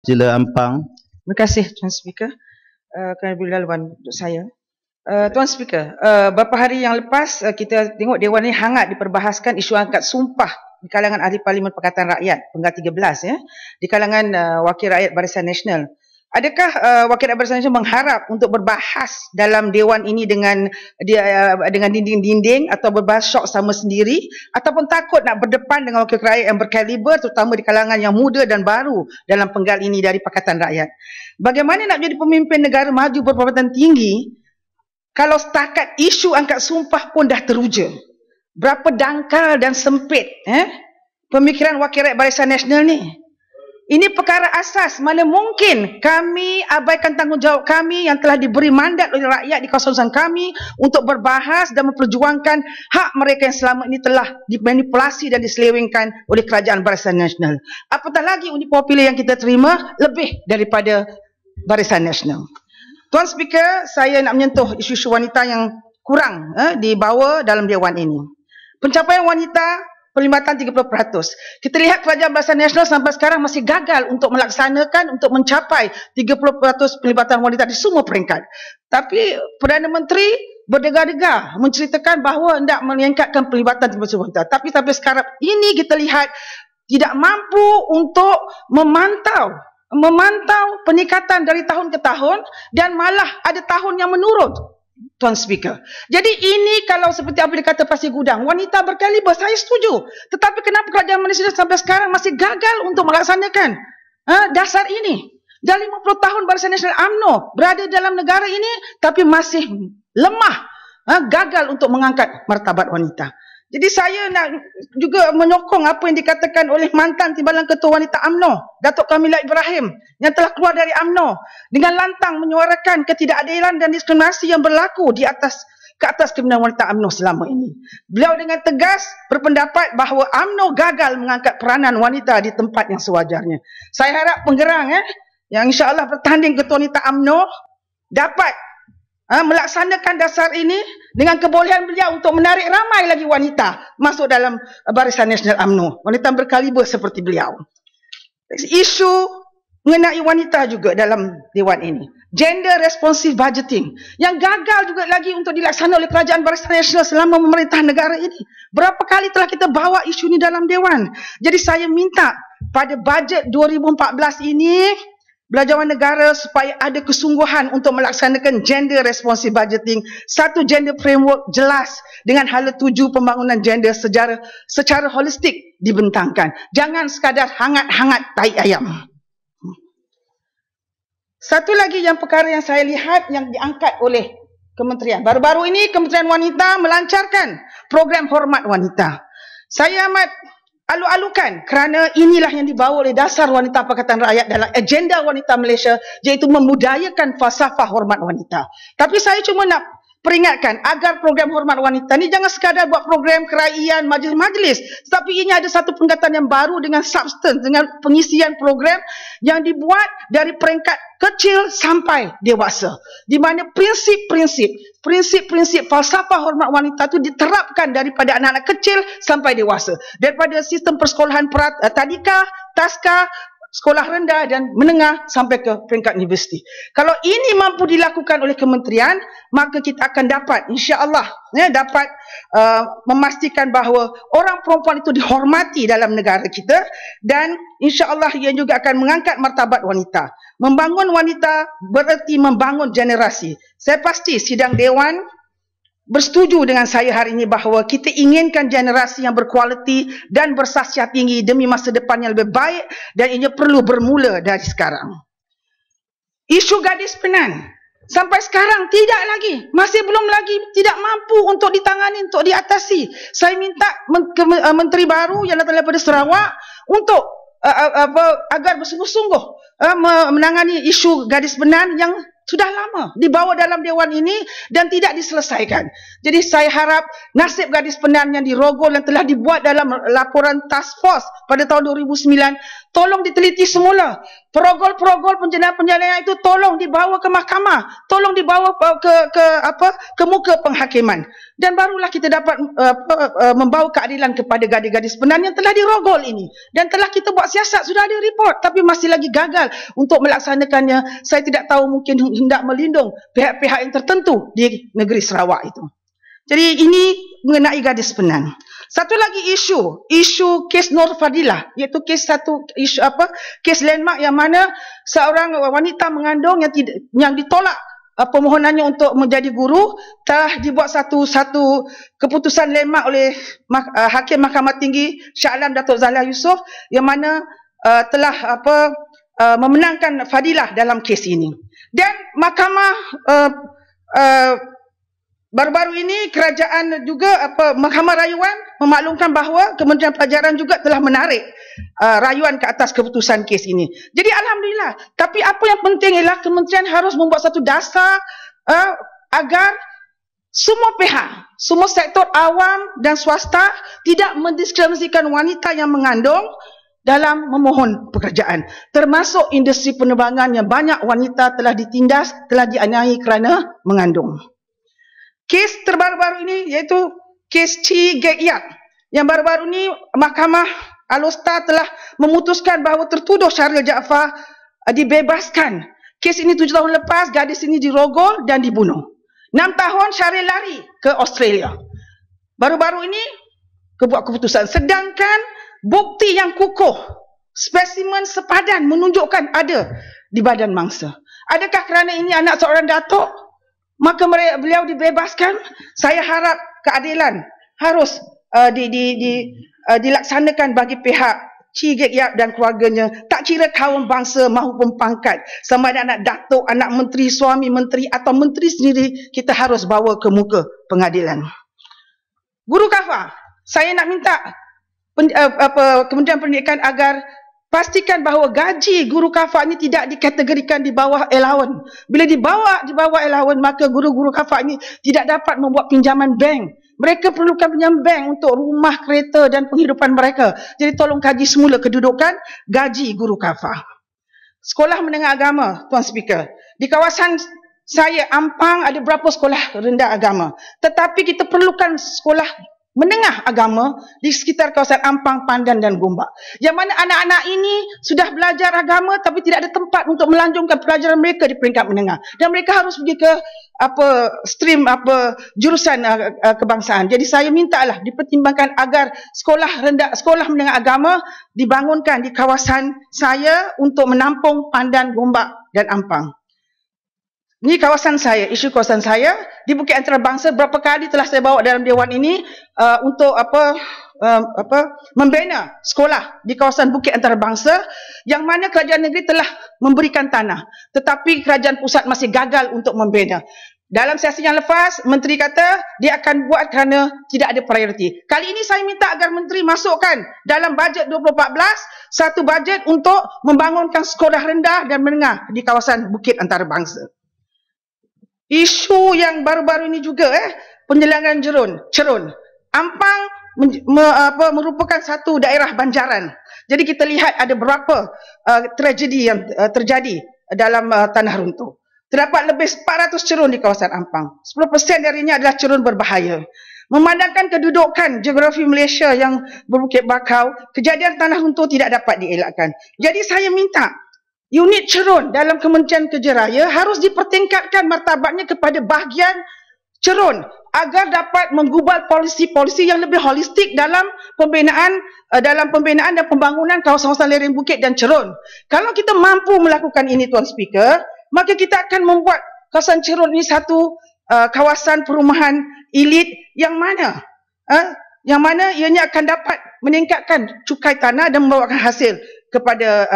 Sila Ampang. Terima kasih Tuan Speaker kerana beri laluan untuk saya. Tuan Speaker, beberapa hari yang lepas kita tengok Dewan ini hangat diperbahaskan isu angkat sumpah di kalangan Ahli Parlimen Pakatan Rakyat Penggal 13 ya, di kalangan Wakil Rakyat Barisan Nasional. Adakah Wakil Rakyat Barisan Nasional mengharap untuk berbahas dalam Dewan ini dengan dinding-dinding atau berbahas syok sama sendiri, ataupun takut nak berdepan dengan wakil rakyat yang berkaliber, terutama di kalangan yang muda dan baru dalam penggal ini dari Pakatan Rakyat? Bagaimana nak jadi pemimpin negara maju berpabatan tinggi kalau setakat isu angkat sumpah pun dah teruja? Berapa dangkal dan sempit pemikiran Wakil Rakyat Barisan Nasional ni? Ini perkara asas. Mana mungkin kami abaikan tanggungjawab kami yang telah diberi mandat oleh rakyat di kawasan kami untuk berbahas dan memperjuangkan hak mereka yang selama ini telah dimanipulasi dan diselewengkan oleh Kerajaan Barisan Nasional. Apatah lagi undi popular yang kita terima lebih daripada Barisan Nasional. Tuan Speaker, saya nak menyentuh isu-isu wanita yang kurang dibawa dalam Dewan ini. Pencapaian wanita perlibatan 30%. Kita lihat Kerajaan Barisan Nasional sampai sekarang masih gagal untuk melaksanakan, untuk mencapai 30% pelibatan wanita di semua peringkat. Tapi Perdana Menteri berdegar-degar menceritakan bahawa hendak meningkatkan pelibatan 30% wanita. Tapi sampai sekarang ini kita lihat tidak mampu untuk memantau peningkatan dari tahun ke tahun, dan malah ada tahun yang menurun, Tuan Speaker. Jadi ini kalau seperti apa dikata Pasir Gudang, wanita berkaliber, saya setuju. Tetapi kenapa Kerajaan Malaysia sampai sekarang masih gagal untuk melaksanakan dasar ini? Dah 50 tahun Barisan Nasional UMNO berada dalam negara ini, tapi masih lemah, gagal untuk mengangkat martabat wanita. Jadi saya nak juga menyokong apa yang dikatakan oleh mantan Timbalan Ketua Wanita UMNO, Datuk Kamila Ibrahim, yang telah keluar dari UMNO dengan lantang menyuarakan ketidakadilan dan diskriminasi yang berlaku ke atas kepimpinan wanita UMNO selama ini. Beliau dengan tegas berpendapat bahawa UMNO gagal mengangkat peranan wanita di tempat yang sewajarnya. Saya harap penggerang yang insya-Allah bertanding Ketua Wanita UMNO dapat melaksanakan dasar ini dengan kebolehan beliau untuk menarik ramai lagi wanita masuk dalam Barisan Nasional UMNO, wanita berkaliber seperti beliau. Isu mengenai wanita juga dalam Dewan ini, gender responsive budgeting yang gagal juga lagi untuk dilaksanakan oleh Kerajaan Barisan Nasional selama memerintah negara ini. Berapa kali telah kita bawa isu ini dalam Dewan. Jadi saya minta pada bajet 2014 ini Belanjawan Negara supaya ada kesungguhan untuk melaksanakan gender responsive budgeting, satu gender framework jelas dengan hala tuju pembangunan gender secara holistik dibentangkan. Jangan sekadar hangat-hangat tai ayam. Satu lagi yang perkara yang saya lihat yang diangkat oleh kementerian. Baru-baru ini Kementerian Wanita melancarkan program Hormat Wanita. Saya amat alu-alukan kerana inilah yang dibawa oleh Dasar Wanita Pakatan Rakyat dalam agenda wanita Malaysia, iaitu memudayakan falsafah hormat wanita. Tapi saya cuma nak peringatkan agar program hormat wanita ni jangan sekadar buat program keraian, majlis-majlis, tetapi ini ada satu pendekatan yang baru dengan substance, dengan pengisian program yang dibuat dari peringkat kecil sampai dewasa, di mana prinsip-prinsip falsafah hormat wanita itu diterapkan daripada anak-anak kecil sampai dewasa, daripada sistem persekolahan tadika, taska, sekolah rendah dan menengah sampai ke peringkat universiti. Kalau ini mampu dilakukan oleh kementerian, maka kita akan dapat insya-Allah dapat memastikan bahawa orang perempuan itu dihormati dalam negara kita, dan insya-Allah ia juga akan mengangkat martabat wanita. Membangun wanita bererti membangun generasi. Saya pasti sidang Dewan bersetuju dengan saya hari ini bahawa kita inginkan generasi yang berkualiti dan bersahsiah tinggi demi masa depan yang lebih baik, dan ia perlu bermula dari sekarang. Isu gadis penan sampai sekarang masih belum lagi tidak mampu untuk ditangani, untuk diatasi. Saya minta menteri baru yang datang daripada Sarawak untuk agar bersungguh-sungguh menangani isu gadis penan yang sudah lama dibawa dalam Dewan ini dan tidak diselesaikan. Jadi saya harap nasib gadis penan yang dirogol yang telah dibuat dalam laporan task force pada tahun 2009 tolong diteliti semula. Perogol-perogol penjana-penjana itu tolong dibawa ke mahkamah, tolong dibawa ke muka penghakiman, dan barulah kita dapat membawa keadilan kepada gadis-gadis sebenarnya yang telah dirogol ini. Dan telah kita buat siasat, sudah ada report, tapi masih lagi gagal untuk melaksanakannya. Saya tidak tahu, mungkin hendak melindung pihak-pihak yang tertentu di negeri Sarawak itu. Jadi ini mengenai gadis Penan. Satu lagi isu kes Nur Fadilah, iaitu kes kes landmark yang mana seorang wanita mengandung yang ditolak permohonannya untuk menjadi guru, telah dibuat satu keputusan landmark oleh Hakim Mahkamah Tinggi Shah Alam Datuk Zaliah Yusof, yang mana telah memenangkan Fadilah dalam kes ini. Dan mahkamah baru-baru ini kerajaan juga Mahkamah Rayuan memaklumkan bahawa Kementerian Pelajaran juga telah menarik rayuan ke atas keputusan kes ini. Jadi alhamdulillah. Tapi apa yang penting ialah kementerian harus membuat satu dasar agar semua pihak, semua sektor awam dan swasta tidak mendiskriminasikan wanita yang mengandung dalam memohon pekerjaan. Termasuk industri penerbangan yang banyak wanita telah ditindas, telah dianiaya kerana mengandung. Kes terbaru-baru ini iaitu kes Chi Gek Yak. Yang baru-baru ini Mahkamah Alostar telah memutuskan bahawa tertuduh Syahril Jaafar dibebaskan. Kes ini 7 tahun lepas, gadis ini dirogol dan dibunuh. 6 tahun Syahril lari ke Australia. Baru-baru ini buat keputusan. Sedangkan bukti yang kukuh, spesimen sepadan menunjukkan ada di badan mangsa. Adakah kerana ini anak seorang datuk, maka beliau dibebaskan? Saya harap keadilan harus dilaksanakan bagi pihak Chi Gek Yak dan keluarganya, tak kira kaum bangsa maupun pangkat. Sama ada anak datuk, anak menteri, suami menteri atau menteri sendiri, kita harus bawa ke muka pengadilan. Guru kafah, saya nak minta Kementerian Pendidikan agar pastikan bahawa gaji guru kafah ini tidak dikategorikan di bawah allowance. Bila dibawa allowance, maka guru-guru kafah ini tidak dapat membuat pinjaman bank. Mereka perlukan pinjaman bank untuk rumah, kereta dan penghidupan mereka. Jadi tolong kaji semula kedudukan gaji guru kafah. Sekolah menengah agama, Tuan Speaker. Di kawasan saya, Ampang, ada berapa sekolah rendah agama. Tetapi kita perlukan sekolah menengah agama di sekitar kawasan Ampang, Pandan dan Gombak. Yang mana anak-anak ini sudah belajar agama tapi tidak ada tempat untuk melanjutkan pelajaran mereka di peringkat menengah. Dan mereka harus pergi ke jurusan kebangsaan. Jadi saya mintalah dipertimbangkan agar sekolah menengah agama dibangunkan di kawasan saya untuk menampung Pandan, Gombak dan Ampang. Ini kawasan saya, isu kawasan saya di Bukit Antarabangsa. Berapa kali telah saya bawa dalam dewan ini untuk membina sekolah di kawasan Bukit Antarabangsa, yang mana kerajaan negeri telah memberikan tanah, tetapi kerajaan pusat masih gagal untuk membina. Dalam sesi yang lepas, menteri kata dia akan buat kerana tidak ada prioriti. Kali ini saya minta agar menteri masukkan dalam bajet 2014 satu bajet untuk membangunkan sekolah rendah dan menengah di kawasan Bukit Antarabangsa. Isu yang baru-baru ini juga, penyelenggaraan cerun. Ampang merupakan satu daerah banjaran. Jadi kita lihat ada berapa tragedi yang terjadi dalam tanah runtuh. Terdapat lebih 400 cerun di kawasan Ampang. 10% darinya adalah cerun berbahaya. Memandangkan kedudukan geografi Malaysia yang berbukit bakau, kejadian tanah runtuh tidak dapat dielakkan. Jadi saya minta unit cerun dalam Kementerian Kerja Raya harus dipertingkatkan martabatnya kepada bahagian cerun agar dapat menggubal polisi-polisi yang lebih holistik dalam pembinaan dan pembangunan kawasan-kawasan lereng bukit dan cerun. Kalau kita mampu melakukan ini, Tuan Speaker, maka kita akan membuat kawasan cerun ini satu kawasan perumahan elit yang mana ianya akan dapat meningkatkan cukai tanah dan membawakan hasil kepada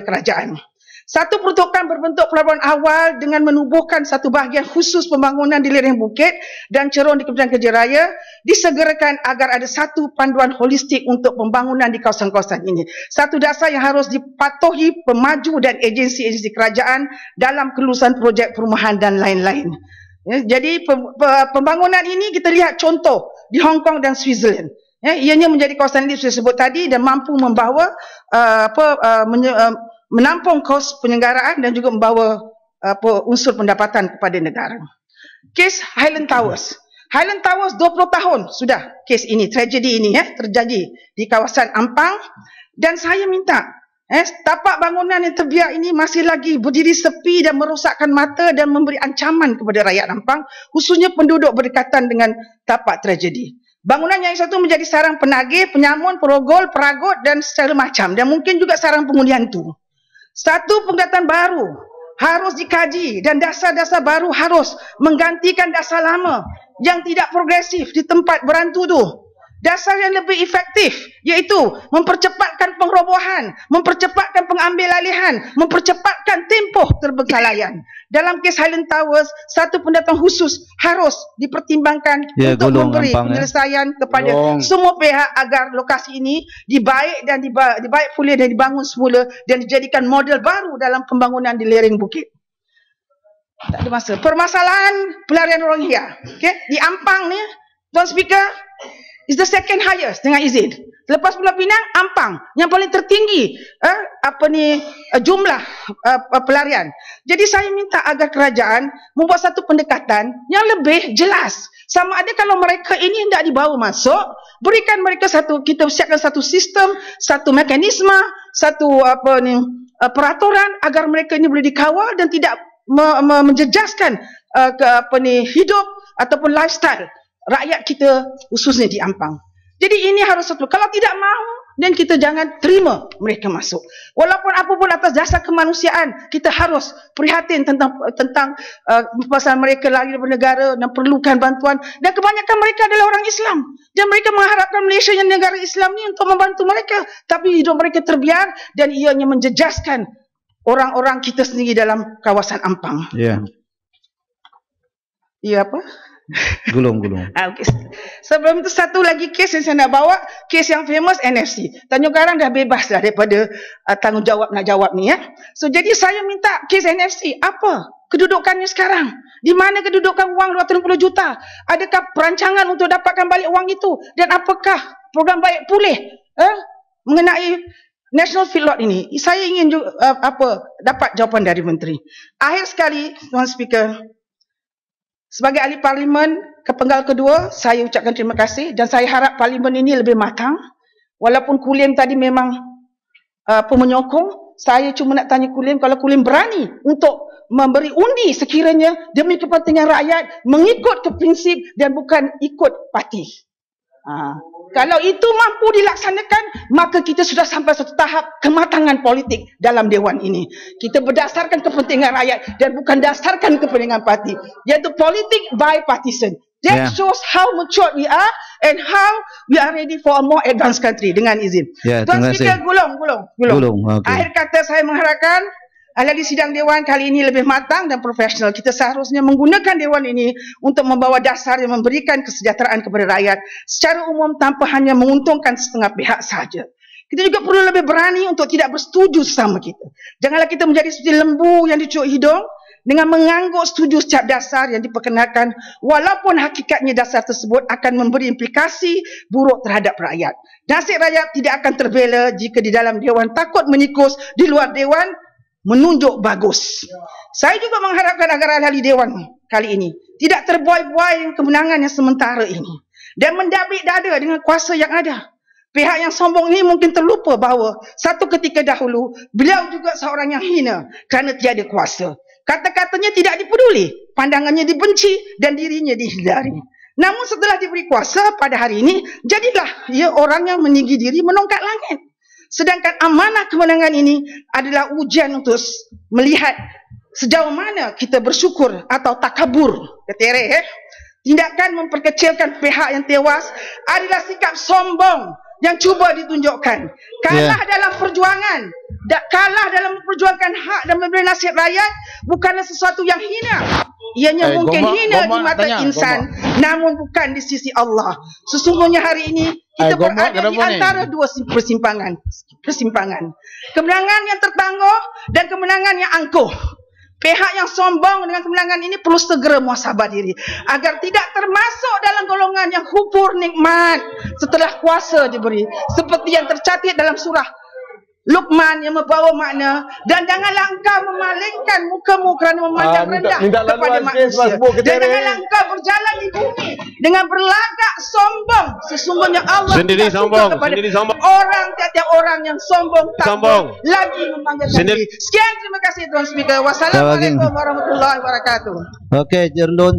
kerajaan. Satu peruntukan berbentuk pelaburan awal dengan menubuhkan satu bahagian khusus pembangunan di lereng bukit dan cerun di Kementerian Kerja Raya disegerakan agar ada satu panduan holistik untuk pembangunan di kawasan-kawasan ini. Satu dasar yang harus dipatuhi pemaju dan agensi-agensi kerajaan dalam kelulusan projek perumahan dan lain-lain. Jadi pembangunan ini kita lihat contoh di Hong Kong dan Switzerland. Ianya menjadi kawasan elit saya sebut tadi dan mampu membawa menampung kos penyelenggaraan dan juga membawa unsur pendapatan kepada negara. Kes Highland Towers. Highland Towers 20 tahun sudah kes ini, tragedi ini terjadi di kawasan Ampang, dan saya minta tapak bangunan yang terbiak ini masih lagi berdiri sepi dan merosakkan mata dan memberi ancaman kepada rakyat Ampang, khususnya penduduk berdekatan dengan tapak tragedi. Bangunan yang satu menjadi sarang penagih, penyamun, perogol, peragut dan segala macam, dan mungkin juga sarang pengundi hantu. Satu penggatan baru harus dikaji dan dasar-dasar baru harus menggantikan dasar lama yang tidak progresif di tempat berantu tu. Dasar yang lebih efektif iaitu mempercepatkan pengerobohan, mempercepatkan pengambilalihan, mempercepatkan tempoh terbengkalaian. Dalam kes Highland Towers, satu pendatang khusus harus dipertimbangkan untuk memberi penyelesaian kepada semua pihak agar lokasi ini dibaik dan dibaik pulih dan dibangun semula dan dijadikan model baru dalam pembangunan di lereng bukit. Tak ada masa. Permasalahan pelarian Rohingya. Di Ampang ni, Tuan Speaker, is the second highest dengan izin. Lepas Pulau Pinang, Ampang yang paling tertinggi jumlah pelarian. Jadi saya minta agar kerajaan membuat satu pendekatan yang lebih jelas. Sama ada kalau mereka ini hendak dibawa masuk, berikan mereka kita siapkan satu sistem, satu mekanisme, satu peraturan agar mereka ini boleh dikawal dan tidak menjejaskan hidup ataupun lifestyle rakyat kita khususnya di Ampang. Jadi ini harus satu. Kalau tidak mahu, dan kita jangan terima mereka masuk. Walaupun apapun atas dasar kemanusiaan, kita harus prihatin tentang pasal mereka lari dari negara dan perlukan bantuan. Dan kebanyakan mereka adalah orang Islam. Dan mereka mengharapkan Malaysia yang negara Islam ni untuk membantu mereka. Tapi hidup mereka terbiar dan ianya menjejaskan orang-orang kita sendiri dalam kawasan Ampang. Ya. Ya apa? Gulung. Okay. Sebelum itu satu lagi kes yang saya nak bawa, kes yang famous NFC. Tanjung Karang dah bebas dah daripada tanggungjawab nak jawab ni So jadi saya minta kes NFC, apa kedudukannya sekarang? Di mana kedudukan wang 260 juta? Adakah perancangan untuk dapatkan balik wang itu? Dan apakah program baik pulih mengenai National Feedlot ini? Saya ingin juga, dapat jawapan dari Menteri. Akhir sekali, Tuan Speaker, sebagai ahli parlimen kepenggal kedua, saya ucapkan terima kasih dan saya harap parlimen ini lebih matang. Walaupun Kulim tadi memang menyokong, saya cuma nak tanya Kulim, kalau Kulim berani untuk memberi undi sekiranya demi kepentingan rakyat, mengikut ke prinsip dan bukan ikut parti. Kalau itu mampu dilaksanakan, maka kita sudah sampai satu tahap kematangan politik dalam Dewan ini. Kita berdasarkan kepentingan rakyat dan bukan dasarkan kepentingan parti, iaitu politik bipartisan. That shows how mature we are and how we are ready for a more advanced country. Dengan izin. Tuan Speaker, gulung. Okay. Akhir kata, saya mengharapkan ahli sidang Dewan kali ini lebih matang dan profesional. Kita seharusnya menggunakan Dewan ini untuk membawa dasar yang memberikan kesejahteraan kepada rakyat secara umum tanpa hanya menguntungkan setengah pihak sahaja. Kita juga perlu lebih berani untuk tidak bersetuju sesama kita. Janganlah kita menjadi seperti lembu yang dicucuk hidung dengan mengangguk setuju setiap dasar yang diperkenalkan, walaupun hakikatnya dasar tersebut akan memberi implikasi buruk terhadap rakyat. Nasib rakyat tidak akan terbela jika di dalam Dewan takut menikus, di luar Dewan menunjuk bagus. Saya juga mengharapkan agar ahli Dewan kali ini tidak terbuai-buai dengan kemenangan yang sementara ini dan mendabik dada dengan kuasa yang ada. Pihak yang sombong ini mungkin terlupa bahawa satu ketika dahulu beliau juga seorang yang hina kerana tiada kuasa. Kata-katanya tidak dipeduli, pandangannya dibenci dan dirinya dihindari. Namun setelah diberi kuasa pada hari ini, jadilah ia orang yang meninggi diri menongkat langit. Sedangkan amanah kemenangan ini adalah ujian untuk melihat sejauh mana kita bersyukur atau takabur. Tindakan memperkecilkan pihak yang tewas adalah sikap sombong yang cuba ditunjukkan. Kalah dalam perjuangan, kalah dalam memperjuangkan hak dan memberi nasihat rakyat bukanlah sesuatu yang hina. Ianya mungkin hina di mata insan, namun bukan di sisi Allah. Sesungguhnya hari ini kita berada di antara dua persimpangan. Kemenangan yang tertangguh dan kemenangan yang angkuh. Pihak yang sombong dengan kemenangan ini perlu segera muhasabah diri agar tidak termasuk dalam golongan yang kufur nikmat setelah kuasa diberi, seperti yang tercatat dalam surah Luqman yang membawa makna, dan janganlah engkau memalingkan mukamu kerana memandang rendah kepada manusia, dan janganlah engkau berjalan di bumi dengan berlagak sombong. Sesungguhnya Allah sendiri tidak sombong, suka kepada sendiri sombong. orang, tiap-tiap orang yang sombong, Sombong. lagi membanggakan Sendiri. diri. Sekian, terima kasih Tuan Speaker. Wassalamualaikum warahmatullahi wabarakatuh. Okey, Jerundun.